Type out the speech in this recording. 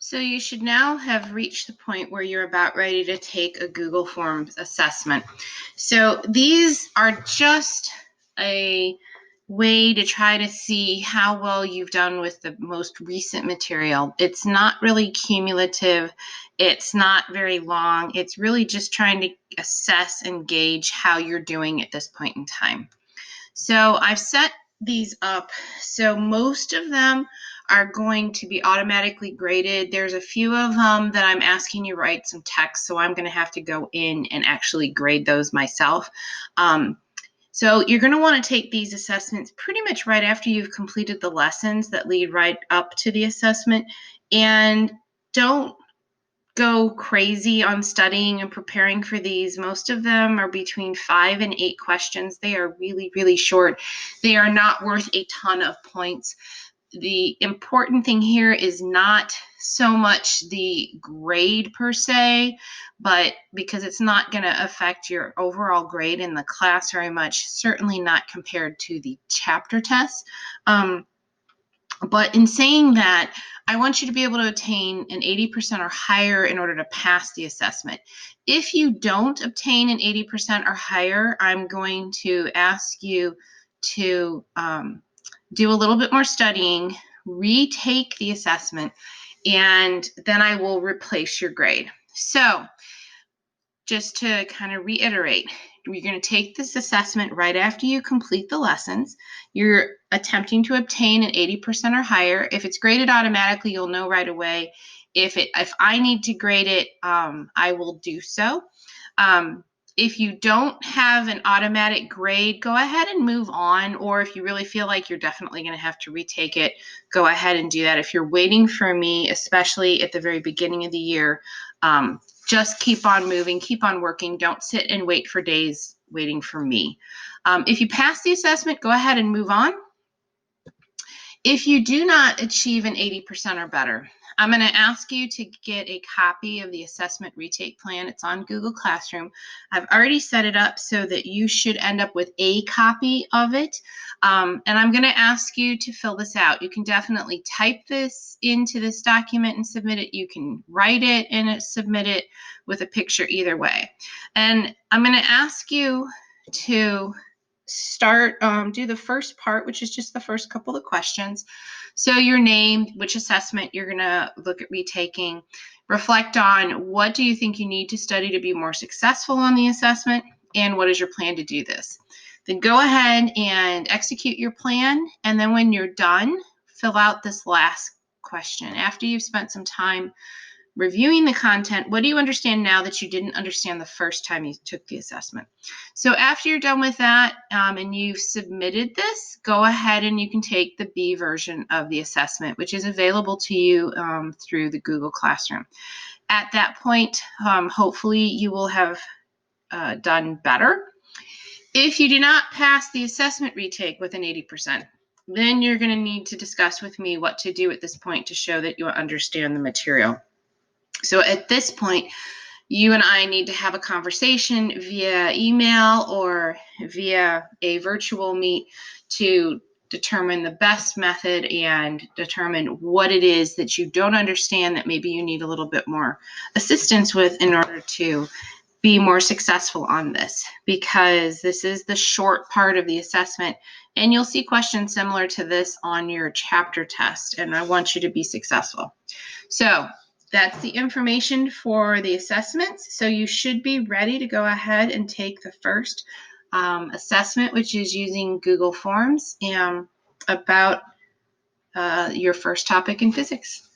So you should now have reached the point where you're about ready to take a Google Forms assessment. So these are just a way to try to see how well you've done with the most recent material. It's not really cumulative. It's not very long. It's really just trying to assess and gauge how you're doing at this point in time. So I've set these up. So most of them are going to be automatically graded. There's a few of them that I'm asking you to write some text, so I'm going to have to go in and actually grade those myself. So you're going to want to take these assessments pretty much right after you've completed the lessons that lead right up to the assessment. And don't go crazy on studying and preparing for these. Most of them are between 5 and 8 questions. They are really, really short. They are not worth a ton of points. The important thing here is not so much the grade per se, but because it's not going to affect your overall grade in the class very much, certainly not compared to the chapter tests. But in saying that, I want you to be able to attain an 80% or higher in order to pass the assessment. If you don't obtain an 80% or higher, I'm going to ask you to do a little bit more studying, retake the assessment, and then I will replace your grade. So just to kind of reiterate, you're going to take this assessment right after you complete the lessons. You're attempting to obtain an 80% or higher. If it's graded automatically, you'll know right away. If I need to grade it, I will do so. If you don't have an automatic grade, go ahead and move on. Or if you really feel like you're definitely going to have to retake it, go ahead and do that. If you're waiting for me, especially at the very beginning of the year, just keep on moving, keep on working. Don't sit and wait for days waiting for me. If you pass the assessment, go ahead and move on. If you do not achieve an 80% or better, I'm going to ask you to get a copy of the assessment retake plan. It's on Google Classroom. I've already set it up so that you should end up with a copy of it. And I'm going to ask you to fill this out. You can definitely type this into this document and submit it. You can write it and submit it with a picture, either way. And I'm going to ask you to do the first part, which is just the first couple of questions. So your name, which assessment you're going to look at retaking, reflect on what do you think you need to study to be more successful on the assessment, and what is your plan to do this. Then go ahead and execute your plan, and then when you're done, fill out this last question. After you've spent some time reviewing the content, what do you understand now that you didn't understand the first time you took the assessment? So after you're done with that and you've submitted this, go ahead and you can take the B version of the assessment, which is available to you through the Google Classroom. At that point, hopefully you will have done better. If you do not pass the assessment retake with an 80%, then you're going to need to discuss with me what to do at this point to show that you understand the material. So at this point, you and I need to have a conversation via email or via a virtual meet to determine the best method and determine what it is that you don't understand that maybe you need a little bit more assistance with in order to be more successful on this, because this is the short part of the assessment and you'll see questions similar to this on your chapter test, and I want you to be successful. So that's the information for the assessments. So you should be ready to go ahead and take the first assessment, which is using Google Forms about your first topic in physics.